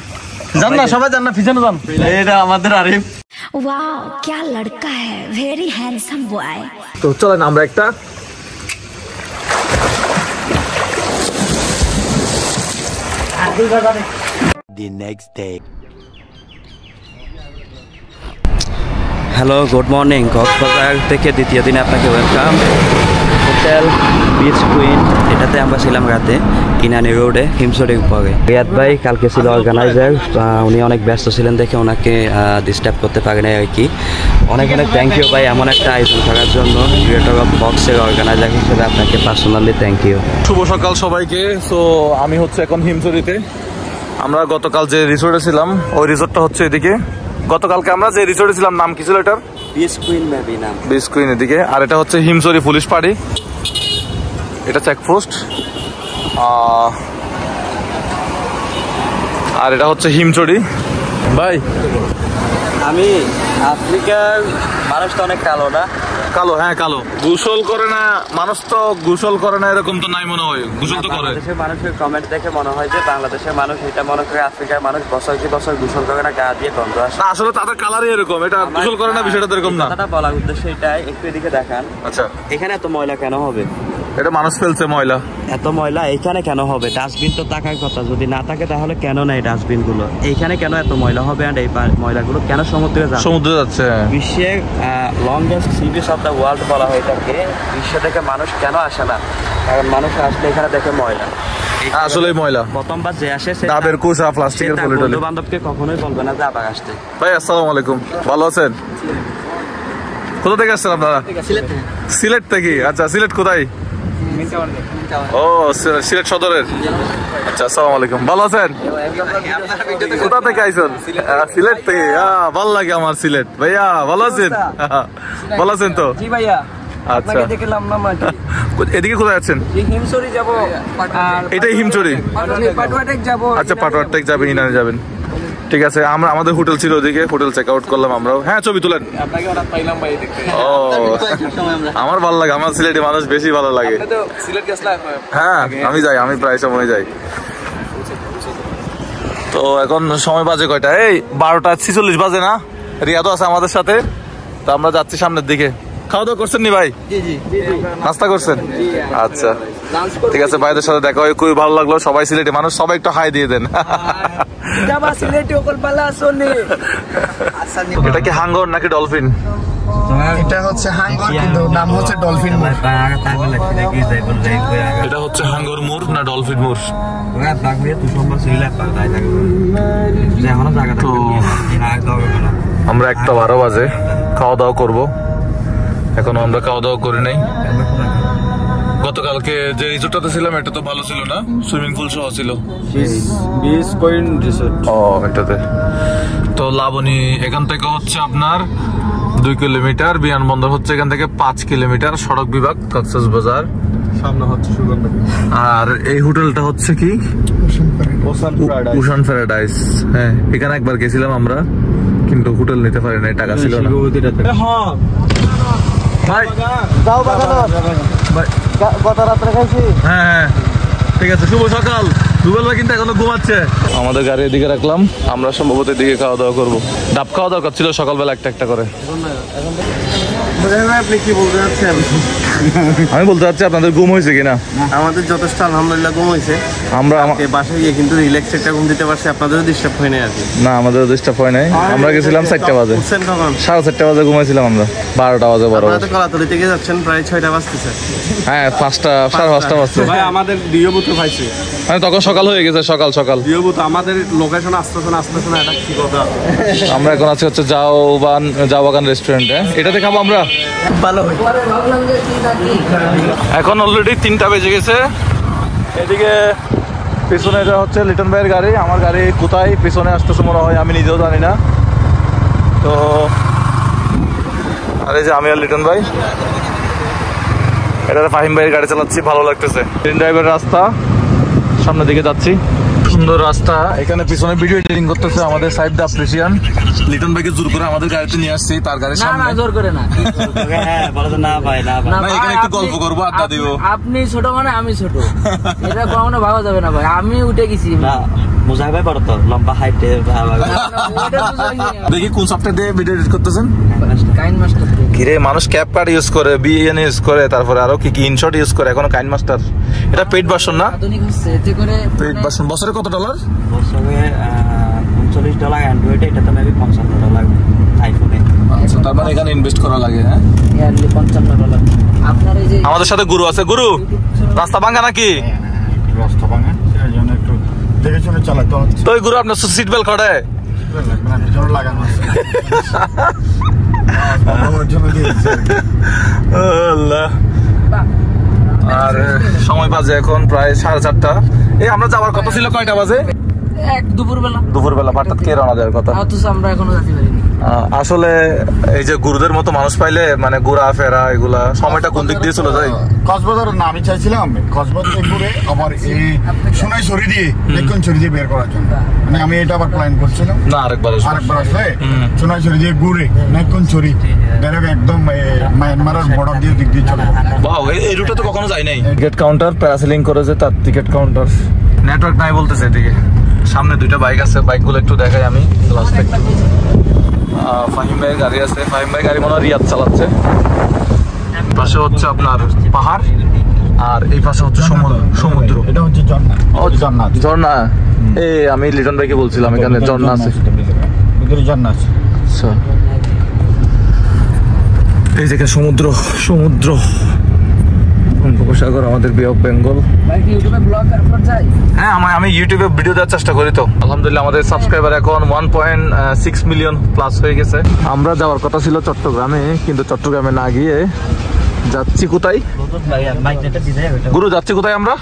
যান না, সবাই যান না, পিছনে যান। এটা আমাদের আরিফ। वाओ, क्या लड़का है, वेरी हैंडसम बॉय। তো চলেন আমরা একটা The next day. Hello, good morning. Cox's Bazar থেকে দ্বিতীয় দিনে আপনাকে ওয়েলকাম। হোটেল বিচ কুইন, এটাতে আমরা ছিলাম রাতে ইনানি রোডে, হিমসরির উপরে। রিয়াদ ভাই কালকে ছিল অর্গানাইজার, উনি অনেক ব্যস্ত ছিলেন দেখে ওনাকে ডিস্টার্ব করতে পারে নাই আর কি। অনেক থ্যাংক ইউ ভাই, এমন একটা আয়োজন করার জন্য। ক্রিয়েটর অফ বক্সের অর্গানাইজার হিসেবে আপনাকে পার্সোনালি থ্যাংক ইউ। শুভ সকাল সবাইকে। সো আমি হচ্ছে এখন হিমসরিতে। আমরা গতকাল যে রিসোর্টে ছিলাম, ওই রিসোর্টটা হচ্ছে এদিকে। গতকালকে আমরা যে রিসোর্টে ছিলাম, নাম কি ছিল এটার? বিচ কুইন মেবি নাম। বিচ কুইন এদিকে। আর এটা হচ্ছে হিমসরি পুলিশ পাড়ি, এটা চেকপোস্ট। আর এটা হচ্ছে হিমচড়ি। ভাই আমি আফ্রিকার মানুষ তো অনেক কালো না? কালো, হ্যাঁ কালো। গোসল করে না মানুষ, তো গোসল করে না এরকম তো নাই মনে হয়, গোসল তো করে। বাংলাদেশের মানুষের কমেন্ট দেখে মনে হয় যে বাংলাদেশের মানুষ এটা মনে করে আফ্রিকার মানুষ বছর কি বছর গোসল করে না, গা দিয়ে গন্ধ আসে। আসলে তাদের কালারই এরকম, এটা গোসল করে না বিষয়টা এরকম না। কথাটা বলার উদ্দেশ্য এটাই, একটু এদিকে দেখান। আচ্ছা, এখানে এত ময়লা কেন হবে? এটা মানুষ ফেলছে ময়লা। এত ময়লা এইখানে কেন হবে? ডাস্টবিন তো থাকার কথা, যদি না থাকে তাহলে কেন নাই ডাস্টবিন গুলো? এইখানে কেন এত ময়লা হবে? আর এই ময়লাগুলো কেন সমুদ্রে যাচ্ছে? সমুদ্রে যাচ্ছে। বিশ্বের longest sea beach of the world বলা হয়ে থাকে। বিশ্ব থেকে মানুষ কেন আসে না? কারণ মানুষ আসলে এখানে দেখে ময়লা। আসলে ময়লা প্রথমবার যে আসে সে ডাবের কুচা প্লাস্টিকের পলিটলি। বন্ধু বান্ধবকে কখনোই বলবে না যে আবার আসতে। ভাই আসসালামু আলাইকুম, ভালো আছেন? কোথা থেকে আসছেন আপনারা? সিলেট থেকে। আচ্ছা, সিলেট কোথায়? ও সিলেট সদরের। আচ্ছা, আসসালামু আলাইকুম, ভালো আছেন? কোথা থেকে আইছেন? সিলেট থেকে। ভালো লাগে আমার সিলেট। ভাইয়া ভালো আছেন? ভালো আছেন তো? জি ভাইয়া। আচ্ছা, দেখলাম না এদিকে কোথায় আছেন? হিমচুরি যাব। এটাই হিমচুরি? পাটুয়াটেক যাব। আচ্ছা, পাটুয়াটেক যাবেন, ইনানে যাবেন। ঠিক আছে, আমাদের হোটেল ছিল ওদিকে, হোটেল চেক আউট করলাম আমরাও। হ্যাঁ, ছবি তুলেন। ও, আমার ভালো লাগে, আমার সিলেটি মানুষ বেশি ভালো লাগে। হ্যাঁ, আমি যাই, আমি প্রায় সময় যাই। তো এখন সময় বাজে কয়টা? এই 12:46 বাজে না? রিয়াদও আছে আমাদের সাথে। তো আমরা যাচ্ছি সামনের দিকে। খাওয়া দাওয়া করছেন নি ভাই? নাস্তা করছেন? আচ্ছা, ঠিক আছে, ভাইদের সাথে দেখা হয়, খুবই ভালো লাগলো। সবাই সিলেটি মানুষ, সবাই একটু হাই দিয়ে দেন। এটা কি হাঙ্গর নাকি ডলফিন? এটা হচ্ছে হাঙ্গর, কিন্তু নাম হচ্ছে ডলফিন মুর। এটা হচ্ছে হাঙ্গর মুর না ডলফিন মুর? আমরা 1:12 বাজে খাওয়া দাওয়া করবো। এখনো আমরা খাওয়া দাওয়া করি নাই। গতকালকে যে রিসোর্টটাতে ছিলাম এটা তো ভালো ছিল না, সুইমিং পুল সহ ছিল। ও, এটাতে তো লাবণী এখান থেকে হচ্ছে আপনার 2 কিলোমিটার, বিমানবন্দর হচ্ছে এখান থেকে 5 কিলোমিটার, সড়ক বিভাগ কক্সবাজার, সামনে হচ্ছে সুগন্ধ। আর এই হোটেলটা হচ্ছে কি ওশান প্যারাডাইস। হ্যাঁ, এখানে একবার গেছিলাম আমরা, কিন্তু হোটেল নিতে পারি নাই, টাকা ছিল না। হ্যাঁ, ঠিক আছে, শুভ সকাল। রুবেল ভাই কিন্তু এখনো ঘুমাচ্ছে। আমাদের গাড়ি এদিকে রাখলাম, আমরা সম্ভবত এদিকে খাওয়া দাওয়া করবো। ডাব খাওয়া দরকার ছিল সকালবেলা একটা করে। আপনি কি বলতে চাচ্ছেন? আমি বলতে চাচ্ছি আপনাদের ঘুম হয়েছে কিনা? আমাদের যথেষ্ট আলহামদুলিল্লাহ ঘুম হয়েছে। আমরা বাসায় গিয়ে কিন্তু রিল্যাক্স একটা ঘুম দিতে পারছি, আপনাদেরও ডিস্টার্ব হয় নাই আর কি। না, আমাদের ডিস্টার্ব হয় নাই। আমরা গেছিলাম 4টা বাজে, 4:30 বাজে ঘুমাইছিলাম আমরা। 12টা বাজে বড় কলাতলি থেকে যাচ্ছেন, প্রায় 6টা বাজতেছে। হ্যাঁ, 5টা 5:30 বাজছে। ভাই আমাদের ডিওবুত পাইছে, মানে তখন সকাল হয়ে গেছে, সকাল ডিওবুত আমাদের লোকেশন আসতেছে না, এটা কি কথা? আমরা এখন আছি হচ্ছে জাওবাগান রেস্টুরেন্টে। এটাতে খাবো আমরা। ভালো এখন অলরেডি 3টা বেজে গেছে। এদিকে পিছনে এটা হচ্ছে লিটন ভাইয়ের গাড়ি। আমার গাড়ি কোথায় পিছনে আসতেছে মনে হয়, আমি নিজেও জানি না। তো আর এই যে আমি আর লিটন ভাই, এটা ফাহিম ভাইয়ের গাড়ি চালাচ্ছি, ভালো লাগতেছে। ট্রেন ড্রাইভের রাস্তা, সামনের দিকে যাচ্ছি, সুন্দর রাস্তা। এখানে পিছনে ভিডিও এডিটিং করতেছে আমাদের সাইড দা অ্যাপ্রিসিয়ান। লিটন ভাইকে জোর করে আমাদের গাড়িতে নিয়ে আসছি, তার গাড়ির সামনে। না, জোর করে না। হ্যাঁ, বলো তো না ভাই, না ভাই, না, এখানে একটু গল্প করবো, আড্ডা দিব। আপনি ছোট মানে আমি ছোট, এটা কখনো ভাবা যাবে না ভাই। আমি উঠে গেছি না, মুজাহিদ ভাই বড় তো, লম্বা হাইটে। দেখি কোন সফটওয়্যার দিয়ে ভিডিও এডিট করতেছেন? কাইন মাস্টার। কিরে, মানুষ ক্যাপকাট ইউজ করে, বিএন ইউজ করে, তারপরে আরো কি ইনশট ইউজ করে, এখনো কাইন মাস্টার। এটা পেইড ভার্সন না? আধুনিক হচ্ছে এতে করে পেইড ভার্সন। বছরে কত ডলার? বছরে $39 অ্যান্ড্রয়েডে, এটা তো মেবি $55 আইফোনে। আচ্ছা, তার মানে এখানে ইনভেস্ট করা লাগে। হ্যাঁ, ইয়ারলি $55। আপনার এই যে আমাদের সাথে গুরু আছে। গুরু, রাস্তা ভাঙা নাকি? রাস্তা ভাঙা, সেই জন্য একটু দেখে শুনে চালাতে হচ্ছে। তো ওই গুরু আপনার সিট বেল্ট করে লাগানো আছে। আর সময় বাজে এখন প্রায় 4:30। এই আমরা যাওয়ার কথা ছিল কয়টা বাজে? দুপুরবেলা। হঠাৎ কে রওনা দেওয়ার কথা? অথচ আমরা এখনো যেতে পারিনি। আসলে এই যে গুরুদের মতো মানুষ পাইলে মানে ঘোরা ফেরা এগুলা সময়টা কোন দিক দিয়ে চলে যায়। কক্সবাজারের না, আমি চাইছিলাম কক্সবাজার ঘুরে আবার এই সোনাইছড়ি দিয়ে লেকনছড়ি দিয়ে বের করার জন্য। মানে আমি এটা আবার প্ল্যান করছিলাম। না, আরেকবার আসলে সোনাইছড়ি দিয়ে ঘুরে লেকনছড়ি ডাইরেক্ট একদম মায়ানমারের বর্ডার দিয়ে দিক দিয়ে চলে যাবো। বাহ, এই রুটে তো কখনো যাই নাই। টিকিট কাউন্টার প্যারাসেলিং করেছে, তার টিকিট কাউন্টার। নেটওয়ার্ক নাই বলতেছে এদিকে। সামনে 2টা বাইক আছে, বাইকগুলো একটু দেখাই আমি লাস্ট একটু। ফাহিম ভাইয়ের গাড়ি আছে, ফাহিম ভাই গাড়ি মনে হয় রিয়াদ চালাচ্ছে। পাশে হচ্ছে আপনার পাহাড়, আর এই পাশে হচ্ছে সমুদ্র। এটা হচ্ছে ঝর্ণা। ঝর্ণা ঝর্ণা এই আমি লিটন ভাইকে বলছিলাম এখানে ঝর্ণা আছে, ভিতরে ঝর্ণা আছে। আচ্ছা এই যে সমুদ্র বঙ্গোপসাগর, আমাদের বে অফ বেঙ্গল। হ্যাঁ আমি ইউটিউবে ভিডিও দেওয়ার চেষ্টা করি তো। আলহামদুলিল্লাহ আমাদের সাবস্ক্রাইবার এখন 1.6 মিলিয়ন প্লাস হয়ে গেছে। আমরা যাওয়ার কথা ছিল চট্টগ্রামে, কিন্তু চট্টগ্রামে না গিয়ে যাচ্ছি কোথায় গুরু? যাচ্ছি কোথায় আমরা?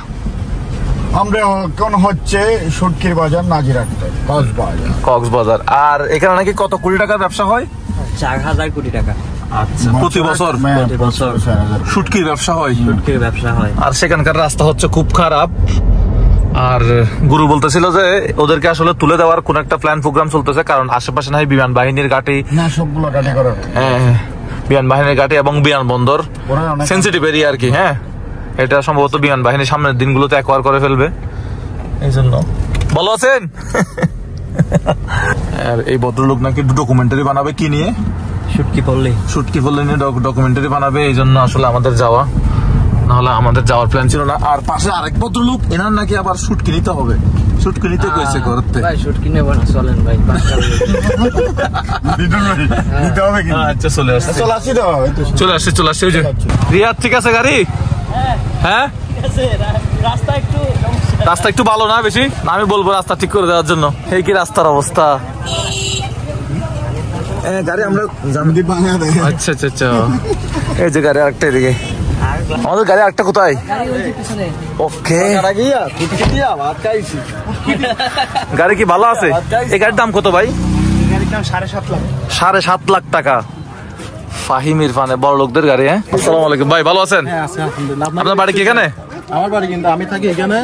আমরা কোন হচ্ছে সুটকির বাজার, নাজিরহাটে, কক্সবাজার। আর এখানে নাকি কত কোটি টাকার ব্যবসা হয়? 4000 কোটি টাকা। আচ্ছা, প্রতি বছর শুটকির ব্যবসা হয়। আর সেখানকার রাস্তা হচ্ছে খুব খারাপ। আর গুরু বলতেছিল যে ওদেরকে আসলে তুলে দেওয়ার কোন একটা প্ল্যান প্রোগ্রাম চলতেছে, কারণ আশেপাশে নাই বিমান বাহিনীর ঘাঁটি, সবগুলো ঘাঁটি করা। হ্যাঁ, বিমান বাহিনীর ঘাঁটি এবং বিমানবন্দর সেন্সিটিভ এরিয়া আর কি। হ্যাঁ, এটা সম্ভবত বিমান বাহিনীর সামনের দিনগুলোতে অ্যাকোয়ার করে ফেলবে, এই জন্য। ভালো আছেন? আর এই ভদ্রলোক নাকি ডকুমেন্টারি বানাবে কি নিয়ে? শুটকি পল্লী নিয়ে ডকুমেন্টারি বানাবে, এই জন্য আসলে আমাদের যাওয়া, নাহলে আমাদের যাওয়ার প্ল্যান ছিল না। আর পাশে আরেক ভদ্রলোক, এনার নাকি আবার শুটকি নিতে হবে, শুটকি নিতে কইছে করতে। ভাই শুটকি নেব না, চলেন ভাই। নিতে হবে কি? আচ্ছা চলে আসছে, চলে আসছে। ওই যে রিয়াদ, ঠিক আছে গাড়ি? হ্যাঁ রাস্তা একটু ভালো না বেশি? আমি বলবো রাস্তা ঠিক করে দেওয়ার জন্য। এই কি রাস্তার অবস্থা? গাড়ি আমরা আচ্ছা আচ্ছা আচ্ছা, এই যে গাড়ি আরেকটা এদিকে, আমাদের গাড়ি আরেকটা কোথায়? ওকে, গাড়ি কি ভালো আছে? এই গাড়ির দাম কত ভাই? 7.5 লাখ টাকা। ফাহিম ইরফানে বড় লোকদের গাড়ি। হ্যাঁ, আসসালামু আলাইকুম ভাই, ভালো আছেন? আপনার বাড়ি কি এখানে? আমার বাড়ি কিন্তু আমি থাকি এখানে,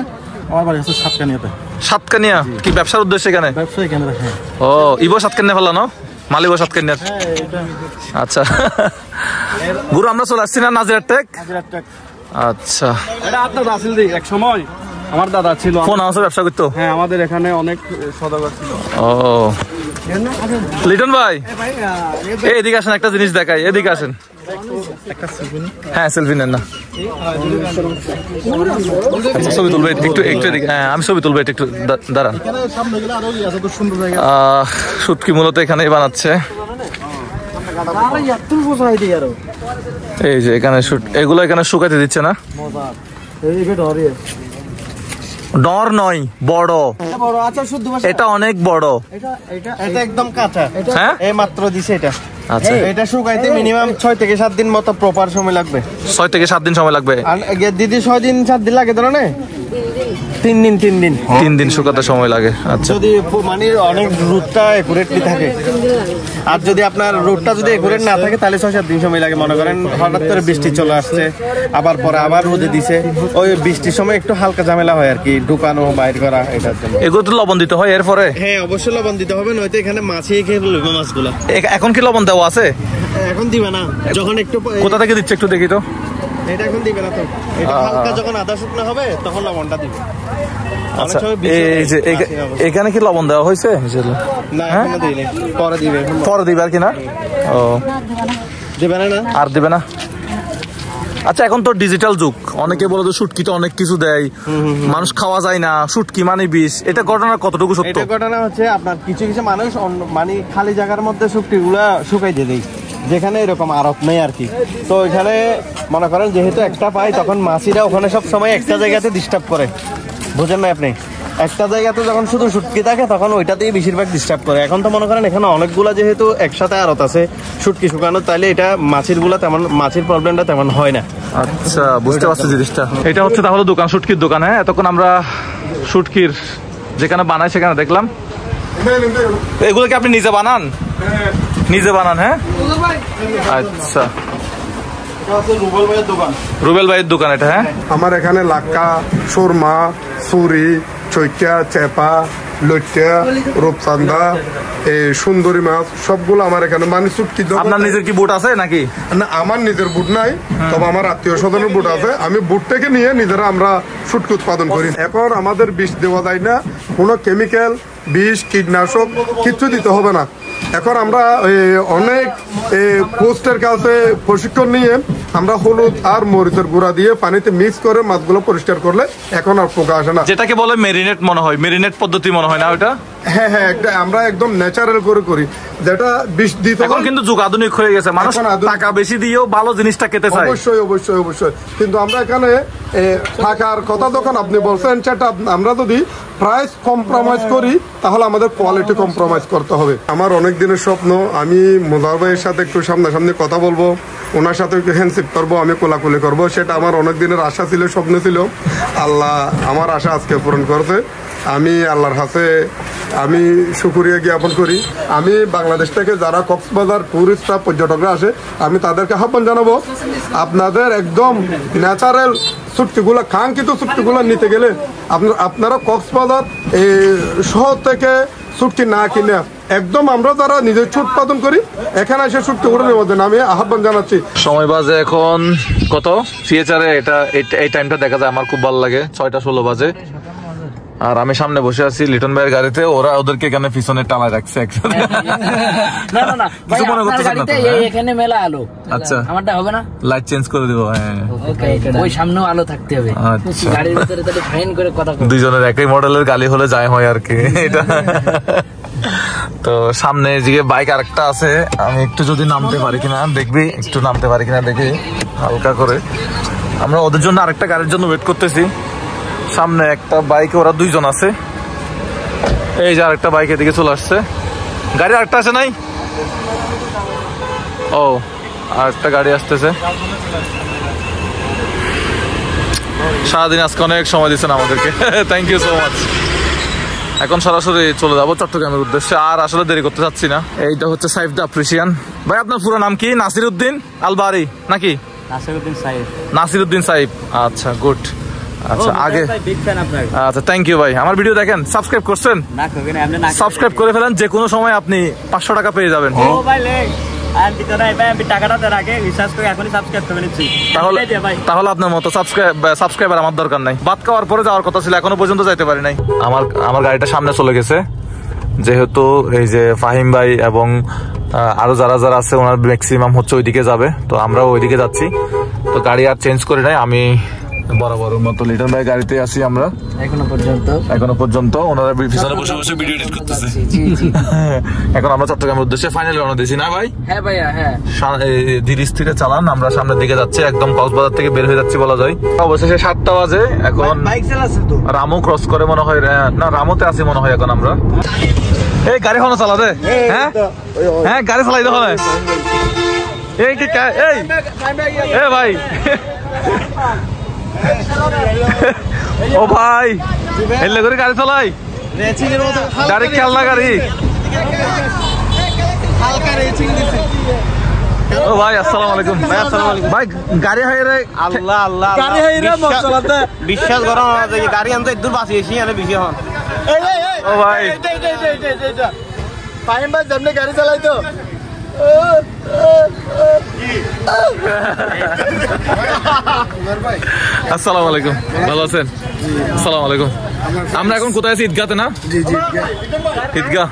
আমার বাড়ি হচ্ছে সাতকানিয়াতে। সাতকানিয়া কি ব্যবসার উদ্দেশ্যে এখানে? ব্যবসা এখানে। ও, ইবো সাতকানিয়া ফেলা না, মালিব সাতকানিয়া। আচ্ছা গুরু, আমরা চলে আসছি না নাজিরহাট টেক? আচ্ছা, এটা আপনার রাসেল দিক এক সময় আমার দাদা ছিল, ফোন হাউসে ব্যবসা করতো। হ্যাঁ, আমাদের এখানে অনেক সদাগর ছিল। ও লিটন ভাই, এদিকে আসেন, একটা জিনিস দেখাই, এদিকে আসেন। হ্যাঁ, সেলফি নেন না, ছবি তুলবে একটু এদিকে। হ্যাঁ, আমি ছবি তুলবো একটু, দাঁড়ান। শুটকি মূলত এখানেই বানাচ্ছে। এই যে এখানে এগুলো এখানে শুকাতে দিচ্ছে না? ডর নয়, বড়, এটা অনেক বড়, এটা একদম কাঁচা। হ্যাঁ, এই মাত্র দিছে এটা। আচ্ছা, এটা শুকাইতে মিনিমাম 6 থেকে 7 দিন মতো প্রপার সময় লাগবে। 6 থেকে 7 দিন সময় লাগবে। আর দিদি 6 দিন 7 দিন লাগে ধরো না, 3 দিন শুকাতে সময় লাগে। আচ্ছা, যদি মানে অনেক রুটটা একুরেটলি থাকে, আর যদি আপনার রুটটা যদি একুরেট না থাকে তাহলে 6-7 দিন সময় লাগে। মনে করেন হঠাৎ করে বৃষ্টি চলে আসছে, আবার পরে আবার রোদে দিছে, ওই বৃষ্টির সময় একটু হালকা ঝামেলা হয় আর কি, ঢুকানো বাইর করা, এটার জন্য। এগুলো তো লবণ দিতে হয় এরপরে? হ্যাঁ, অবশ্যই লবণ দিতে হবে, নয়তো এখানে মাছই খেয়ে ফেলবে মাছগুলো। এখন কি লবণ দেওয়া আছে? এখন দিবে না, যখন একটু। কোথা থেকে দিচ্ছে একটু দেখি তো। এটা এখন দিবে না তো, এটা হালকা যখন আদা শুকনো হবে তখন লবণটা দিবে। আচ্ছা, এই যে এখানে কি লবণ দেওয়া হয়েছে? না, এখনো দেইনি, পরে দিবে। পরে দিবে আর কি না? ও, দিবে না, আর দিবে না। আচ্ছা, এখন তো ডিজিটাল যুগ, অনেকে বলে তো শুটকি তো অনেক কিছু দেয়, মানুষ খাওয়া যায় না, শুটকি মানে বিষ। এটা ঘটনা কতটুকু সত্য? এটা ঘটনা হচ্ছে আপনার কিছু মানুষ মানে খালি জায়গার মধ্যে শুটকি গুলা শুকাই দিয়ে দেয়, যেখানে এরকম আড়ত নেই আর কি। তো এখানে মনে করেন যেহেতু একটা পাই, তখন মাছিরা ওখানে সব সময় একটা জায়গাতে ডিস্টার্ব করে, বুঝেন না আপনি? একটা জায়গাতে যখন শুধু শুটকি থাকে তখন ওইটাতেই বেশিরভাগ ডিস্টার্ব করে। এখন তো মনে করেন এখানে অনেকগুলা যেহেতু একসাথে আড়ত আছে শুটকি শুকানো, তাহলে এটা মাছের প্রবলেমটা তেমন হয় না। আচ্ছা, বুঝতে পারছি জিনিসটা। এটা হচ্ছে তাহলে দোকান, শুটকির দোকান। হ্যাঁ, এতক্ষণ আমরা শুটকির যেখানে বানাই সেখানে দেখলাম। এগুলো কি আপনি নিজে বানান? নিজে বানান? হ্যাঁ, আচ্ছা, রুবেল ভাইয়ের দোকান এটা। হ্যাঁ, আমার এখানে লাক্কা, সুরমা, সুরি, চৈকা, চেপা, লইটা, রূপচান্দা, এই সুন্দরী মাছ সবগুলো আমার এখানে মানে শুটকি। আপনার নিজের কি বুট আছে নাকি? না, আমার নিজের বুট নাই, তবে আমার আত্মীয় স্বজনের বুট আছে। আমি বুট থেকে নিয়ে নিজেরা আমরা শুটকি উৎপাদন করি। এখন আমাদের বিষ দেওয়া যায় না, কোনো কেমিক্যাল, বিষ, কীটনাশক কিচ্ছু দিতে হবে না। এখন আমরা অনেক পোস্টের কাছে প্রশিক্ষণ নিয়ে আমরা হলুদ আর মরিচের গুঁড়া দিয়ে পানিতে মিক্স করে মাছগুলো পরিষ্কার করলে এখন আর পোকা আসে না। যেটাকে বলে মেরিনেট মনে হয়, মেরিনেট পদ্ধতি মনে হয় না ওটা? হ্যাঁ হ্যাঁ, আমরা একদম ন্যাচারাল করে করি, যেটা বিষ দিতে। এখন কিন্তু যুগ আধুনিক হয়ে গেছে, মানুষ টাকা বেশি দিয়েও ভালো জিনিসটা খেতে চায়। অবশ্যই অবশ্যই অবশ্যই, কিন্তু আমরা এখানে টাকার কথা যখন আপনি বলছেন, সেটা আমরা যদি প্রাইস কম্প্রোমাইজ করি তাহলে আমাদের কোয়ালিটি কম্প্রোমাইজ করতে হবে। আমার অনেক দিনের স্বপ্ন, আমি মুজাহির ভাইয়ের সাথে একটু সামনাসামনি কথা বলবো, ওনার সাথে একটু হ্যান্ডশেক করবো, আমি কোলাকুলি করবো, সেটা আমার অনেক দিনের আশা ছিল, স্বপ্ন ছিল। আল্লাহ আমার আশা আজকে পূরণ করছে। আমি আল্লাহর কাছে আমি শুকরিয়া জ্ঞাপন করি। আমি বাংলাদেশ থেকে যারা কক্সবাজার টুরিস্টরা পর্যটকরা আসে, আমি তাদেরকে আহ্বান জানাবো, আপনাদের একদম ন্যাচারাল ছুটিগুলো, কাঙ্ক্ষিত ছুটিগুলো নিতে গেলে আপনারা কক্সবাজার এই শহর থেকে ছুটি না কিনে একদম আমরা যারা নিজের ছুট উৎপাদন করি এখানে এসে ছুটি করে নেওয়ার জন্য আমি আহ্বান জানাচ্ছি। সময় বাজে এখন কত? সিএচআরে এই টাইমটা দেখা যায়, আমার খুব ভালো লাগে, 6টা 16 বাজে। আর আমি সামনে বসে আছি লিটন ভাইয়ের গাড়িতে, ওরা ওদেরকে এখানে পিছনে টালায় রাখছে একসাথে। এখানে মেলা আলো, আচ্ছা আমারটা হবে না, লাইট চেঞ্জ করে দিব। হ্যাঁ ওই সামনেও আলো থাকতে হবে, গাড়ির ভিতরে তাহলে ফাইন করে কথা। দুইজনের একই মডেলের গাড়ি হলে যায় হয় আর কি এটা। তো সামনে দিকে বাইক আরেকটা আছে, আমি একটু যদি নামতে পারি কিনা দেখবি, একটু নামতে পারি কিনা দেখি হালকা করে। আমরা ওদের জন্য আরেকটা গাড়ির জন্য ওয়েট করতেছি। সামনে একটা বাইকে ওরা 2 জন আছে, এই যে আরেকটা বাইক এদিকে চলে আসছে। গাড়ি আরেকটা আছে নাই? ও আরেকটা গাড়ি আসতেছে। সারাদিন আজকে অনেক সময় দিচ্ছেন আমাদেরকে, থ্যাংক ইউ সো মাচ। এখন সরাসরি চলে যাবো চট্টগ্রামের উদ্দেশ্যে, আর আসলে দেরি করতে চাচ্ছি না। এইটা হচ্ছে সাইফ দ্য অ্যাপ্রিসিয়ান। ভাই আপনার পুরো নাম কি? নাসির উদ্দিন আল বারি নাকি? নাসির উদ্দিন সাইফ, আচ্ছা গুড। আচ্ছা আগে আচ্ছা থ্যাংক ইউ ভাই। আমার ভিডিও দেখেন, সাবস্ক্রাইব করছেন? সাবস্ক্রাইব করে ফেলেন, যে কোনো সময় আপনি 500 টাকা পেয়ে যাবেন। তাহলে আপনার মতো সাবস্ক্রাইবার আমার দরকার নাই। ভাত খাওয়ার পরে যাওয়ার কথা ছিল, এখনো পর্যন্ত যাইতে পারি নাই। আমার গাড়িটা সামনে চলে গেছে, যেহেতু এই যে ফাহিম ভাই এবং আরো যারা যারা আছে ওনার ম্যাক্সিমাম হচ্ছে ওইদিকে যাবে, তো আমরাও ওইদিকে যাচ্ছি। তো গাড়ি আর চেঞ্জ করে নাই, আমি বরাবর মতো লিটন ভাই গাড়িতে আছি আমরা এখনো পর্যন্ত। ওনারা পিছনে বসে বসে ভিডিও এডিট করতেছে। এখন আমরা চট্টগ্রামের উদ্দেশ্যে ফাইনালি রওনা দিয়েছি না ভাই? হ্যাঁ ভাইয়া, হ্যাঁ। ধীরে স্থিরে চালান, আমরা সামনের দিকে যাচ্ছি, একদম কক্সবাজার থেকে বের হয়ে যাচ্ছি বলা যায়। অবশেষে 7টা বাজে। এখন রামু ক্রস করে মনে হয়, না রামুতে আছি মনে হয় এখন আমরা। এই গাড়ি এখনো চালা দে। হ্যাঁ হ্যাঁ গাড়ি চালাই দেখো না। এই ভাই ও ভাই এলে করে গাড়ি চালাই, গাড়ি খেয়াল না গাড়ি। ও ভাই আসসালামু আলাইকুম। ভাই গাড়ি হাইরে আল্লাহ আল্লাহ গাড়ি হাইরে মশলাতে বিশ্বাস করো না যে গাড়ি আনতে দূর বাঁচিয়েছি আরে বেশি হন। ও ভাই ফাইন ভাই যেমনি গাড়ি চালাই তো আসসালামু আলাইকুম, ভালো আছেন? আসসালামু আলাইকুম। আমরা এখন কোথায় আছি? ঈদগাতে না? ঈদগাহ।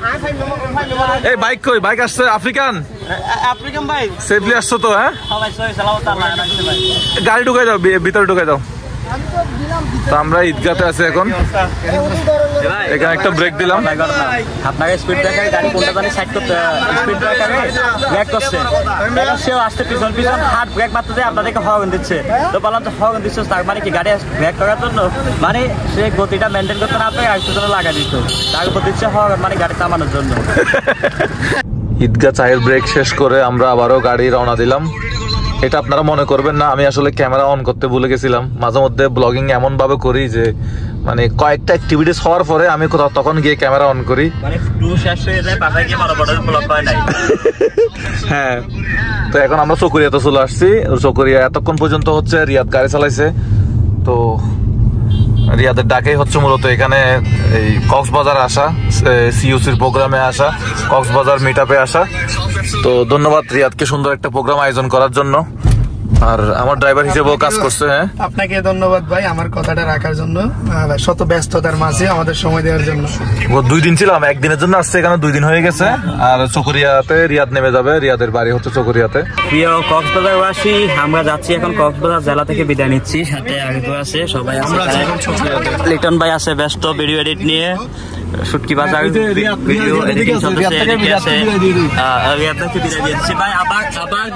এই বাইক কই? বাইক আসছে আফ্রিকান বাইক, সেফলি আসছো তো? হ্যাঁ গাড়ি ঢুকাই দাও, ভিতরে ঢুকাই দাও। তো আমরা ঈদগাতে আছি এখন, এখানে একটা ব্রেক দিলাম। আপনাকে স্পিড ব্রেকারে গাড়ি কোনটা জানি সাইড করতে, স্পিড ব্রেকারে ব্রেক করছে, সেও আসতে পিছন পিছন হার্ড ব্রেক মারতে দিয়ে আপনাদেরকে হর্ন দিচ্ছে। তো বললাম যে হর্ন দিচ্ছে তার মানে কি গাড়ি ব্রেক করার জন্য, মানে সে গতিটা মেনটেন করতে না পারে আরেকটু জন্য লাগাই দিত, তার উপর দিচ্ছে হর্ন মানে গাড়ি থামানোর জন্য। ঈদগাহ চায়ের ব্রেক শেষ করে আমরা আবারও গাড়ি রওনা দিলাম। এটা আপনারা মনে করবেন না, আমি আসলে ক্যামেরা অন করতে ভুলে গেছিলাম। মাঝে মধ্যে ব্লগিং এমন ভাবে করি যে মানে কয়েকটা অ্যাক্টিভিটিস হওয়ার পরে আমি তখন গিয়ে ক্যামেরা অন করি। হ্যাঁ, তো এখন আমরা চকরিয়াতে চলে আসছি। চকরিয়া এতক্ষণ পর্যন্ত হচ্ছে রিয়াদ গাড়ি চালাইছে। তো রিয়াদের ডাকেই হচ্ছে মূলত এখানে এই কক্সবাজার আসা, সিইউসির প্রোগ্রামে আসা, কক্সবাজার মিট আপে আসা। তো ধন্যবাদ রিয়াদকে সুন্দর একটা প্রোগ্রাম আয়োজন করার জন্য। আর আমার ড্রাইভার হিসেবেও কাজ করছে। হ্যাঁ, আপনাকে ধন্যবাদ ভাই আমার কথাটা রাখার জন্য, শত ব্যস্ততার মাঝে আমাদের সময় দেওয়ার জন্য। 2 দিন ছিলাম, একদিনের জন্য আসছে, এখানে 2 দিন হয়ে গেছে। আর চকরিয়াতে রিয়াদ নেমে যাবে, রিয়াদের বাড়ি হচ্ছে চকরিয়াতে। প্রিয় কক্সবাজারবাসী, আমরা যাচ্ছি এখন কক্সবাজার জেলা থেকে বিদায় নিচ্ছি। সাথে আগে আছে সবাই আছে, লিটন ভাই আছে ব্যস্ত ভিডিও এডিট নিয়ে, শুটকি বাজার ভিডিও এডিটিং চলতেছে, এদিকে আছে রিয়াদ থেকে বিদায় দিচ্ছি। ভাই আবার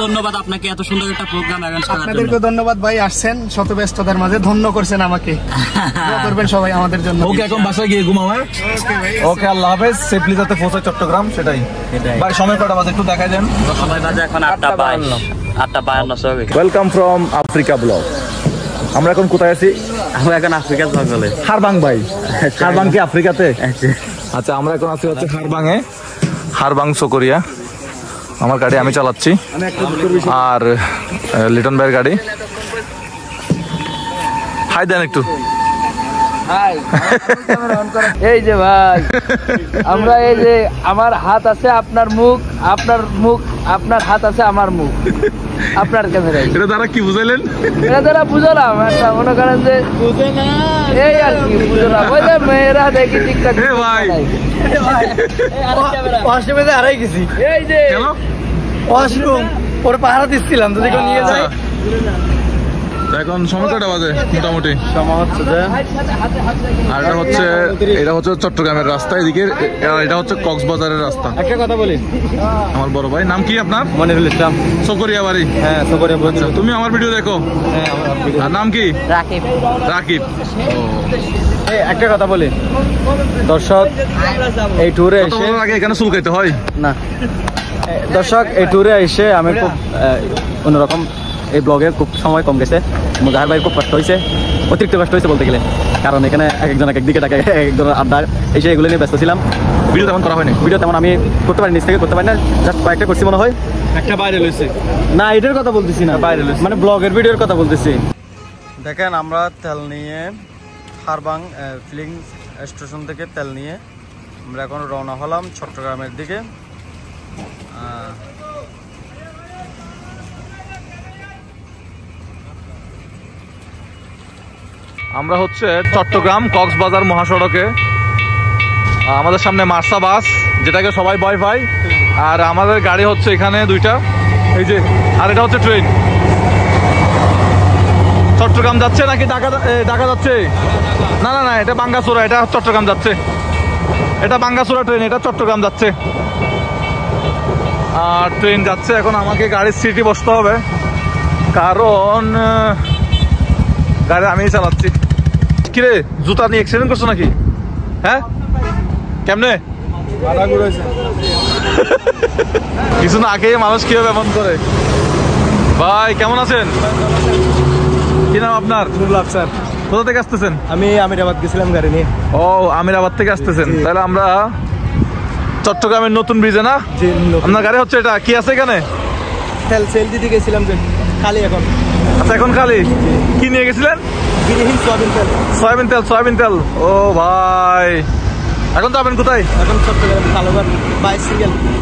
ধন্যবাদ আপনাকে, এত সুন্দর একটা প্রোগ্রাম অ্যারেঞ্জ করার জন্য। আপনাদেরকে ধন্যবাদ ভাই, আসছেন শত ব্যস্ততার মাঝে, ধন্য করছেন আমাকে। দোয়া করবেন সবাই আমাদের জন্য। ওকে, এখন বাসায় গিয়ে ঘুমাও। ওকে, আল্লাহ হাফেজ, সেফলি যাতে পৌঁছায় চট্টগ্রাম, সেটাই। ভাই সময় কয়টা বাজে একটু দেখাই দেন? সময় বাজে এখন 8:52। Welcome from Africa blog. আমরা এখন কোথায় আছি? আমরা এখন আফ্রিকার জঙ্গলে। হারবাং ভাই, হারবাং কি আফ্রিকাতে? আচ্ছা, আমরা এখন আছি হচ্ছে হারবাংয়ে, হারবাং চকরিয়া। আমার গাড়ি আমি চালাচ্ছি, আর লিটন ভাইয়ের গাড়ি। হাই দেন একটু। এই যে ভাই, আমরা এই যে আমার হাত আছে আপনার মুখ, আপনার মুখ আপনার হাত আছে আমার মুখ আপনার ক্যামেরায়। এটা দ্বারা কি বুঝাইলেন? এটা দ্বারা বুঝলাম একটা, মনে করেন যে বুঝে না এই আর কি বুঝলাম। ওই যে মেয়েরা দেখি টিকটক। ভাই ওয়াশরুমে হারাই গেছি, এই যে ওয়াশরুম পরে পাহারা দিচ্ছিলাম, যদি কেউ নিয়ে যায়। এখন সময় কয়টা বাজে মোটামুটি? সময় হচ্ছে যে, আর এটা হচ্ছে চট্টগ্রামের রাস্তা, এদিকে এটা হচ্ছে কক্সবাজারের রাস্তা। একটা কথা বলি, আমার বড় ভাই, নাম কি আপনার? মনিরুল ইসলাম, চকরিয়া বাড়ি। হ্যাঁ চকরিয়া। তুমি আমার ভিডিও দেখো? হ্যাঁ। আর নাম কি? রাকিব। রাকিব। একটা কথা বলি, দর্শক এই ট্যুরে এসে আগে এখানে চুলকাইতে হয় না, দর্শক এই ট্যুরে এসে আমি খুব অন্যরকম, এই ব্লগে খুব সময় কম গেছে। মুজাহির ভাই খুব কষ্ট হয়েছে, অতিরিক্ত কষ্ট হয়েছে বলতে গেলে, কারণ এখানে একজন এক দিকে ডাকে, একজনের আড্ডা, এসে এগুলো নিয়ে ব্যস্ত ছিলাম। ভিডিও তেমন করা হয়নি, ভিডিও তেমন আমি করতে পারি, নিজ থেকে করতে পারি না, জাস্ট কয়েকটা করছি মনে হয়। একটা ভাইরাল হয়েছে না, এটার কথা বলতেছি না, ভাইরাল মানে ব্লগের ভিডিওর কথা বলতেছি। দেখেন, আমরা তেল নিয়ে হারবাং ফিলিং স্টেশন থেকে তেল নিয়ে আমরা এখন রওনা হলাম চট্টগ্রামের দিকে। আমরা হচ্ছে চট্টগ্রাম কক্সবাজার মহাসড়কে, আমাদের সামনে মার্সা বাস, যেটাকে সবাই ভয় পায়, আর আমাদের গাড়ি হচ্ছে এখানে 2টা, এই যে, আর এটা হচ্ছে ট্রেন। চট্টগ্রাম যাচ্ছে নাকি ঢাকা যাচ্ছে? না না না, এটা বাঙ্গাসুরা, এটা চট্টগ্রাম যাচ্ছে। এটা বাঙ্গাসুরা ট্রেন, এটা চট্টগ্রাম যাচ্ছে। আর ট্রেন যাচ্ছে, এখন আমাকে গাড়ির সিটে বসতে হবে, কারণ গাড়ি আমিই চালাচ্ছি। কিরে, জুতা নিয়ে অ্যাক্সিডেন্ট করছো নাকি? হ্যাঁ, কেমনে? কিছু না আগে মানুষ কিভাবে এমন করে। ভাই কেমন আছেন? কি নাম আপনার? স্যার। কোথা থেকে আসতেছেন? আমি আমিরাবাদ গেছিলাম গাড়ি নিয়ে। ও, আমিরাবাদ থেকে আসতেছেন, তাহলে আমরা চট্টগ্রামের নতুন ব্রিজে না? আপনার গাড়ি হচ্ছে এটা, কি আছে এখানে? তেল সেল দিতে গেছিলাম, খালি এখন। আচ্ছা, এখন খালি? কি নিয়ে গেছিলেন? সয়াবিন তেল। সয়াবিন তেল। ও ভাই, এখন যাবেন কোথায়? এখন চট্টগ্রাম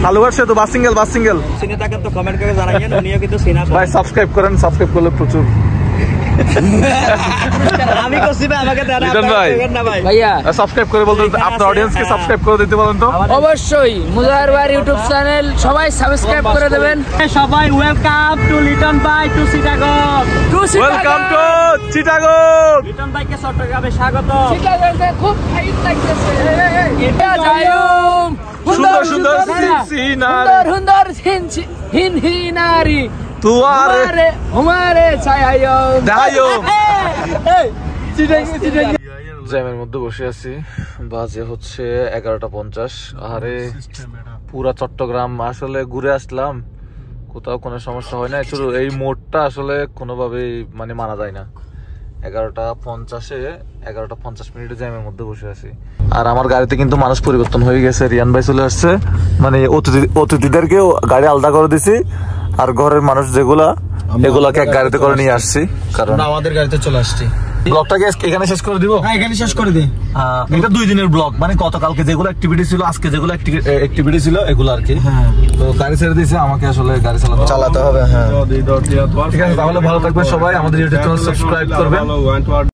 কালুঘাট সেতু, বাস সিঙ্গেল। সিনে থাকেন তো কমেন্ট করে জানাইয়েন, উনিও কিন্তু সিনা ভাই সাবস্ক্রাইব করেন, সাবস্ক্রাইব করলে প্রচুর। আমি করছি ভাই, আমাকে দেন না ভাই। ভাইয়া সাবস্ক্রাইব করে বলতে, আপনার অডিয়েন্সকে সাবস্ক্রাইব করে দিতে বলেন তো। অবশ্যই মুজাহির ভাই ইউটিউব চ্যানেল সবাই সাবস্ক্রাইব করে দেবেন। সবাই ওয়েলকাম টু লিটন ভাই to Chittagong. Welcome to Chittagong. Liton ভাইকে চট্টগ্রামে স্বাগত। চিটাগংতে খুব ফাইট লাগতেছে। এটা যায়ুম সুন্দর সুন্দর হিনহিনারি তুয়ারে হুমারে ছায়ায়ুম দায়ুম। চিটাগং জ্যামের মধ্যে বসে আছি, বাজে হচ্ছে 11:50। আরে পুরা চট্টগ্রাম আসলে ঘুরে আসলাম, কোথাও কোনো সমস্যা হয় না। শুধু এই মোড়টা আসলে কোনোভাবেই মানে মানা যায় না। 11:50 জ্যামের মধ্যে বসে আছি। আর আমার গাড়িতে কিন্তু মানুষ পরিবর্তন হয়ে গেছে, রিয়ান ভাই চলে আসছে, মানে অতিথিদেরকেও গাড়ি আলাদা করে দিছি, আর ঘরের মানুষ যেগুলা এগুলাকে এক গাড়িতে করে নিয়ে আসছি, কারণ আমাদের গাড়িতে চলে আসছি। ব্লগটাকে এখানে শেষ করে দিব। হ্যাঁ এখানে শেষ করে দিই। এটা 2 দিনের ব্লগ, মানে গতকালকে যেগুলো অ্যাক্টিভিটি ছিল, আজকে যেগুলো অ্যাক্টিভিটি ছিল এগুলো আর কি। তো গাড়ি ছেড়ে দিয়েছে, আমাকে আসলে গাড়ি চালাতে হবে। হ্যাঁ ঠিক আছে, তাহলে ভালো থাকবেন সবাই, আমাদের ইউটিউব চ্যানেল সাবস্ক্রাইব করবেন।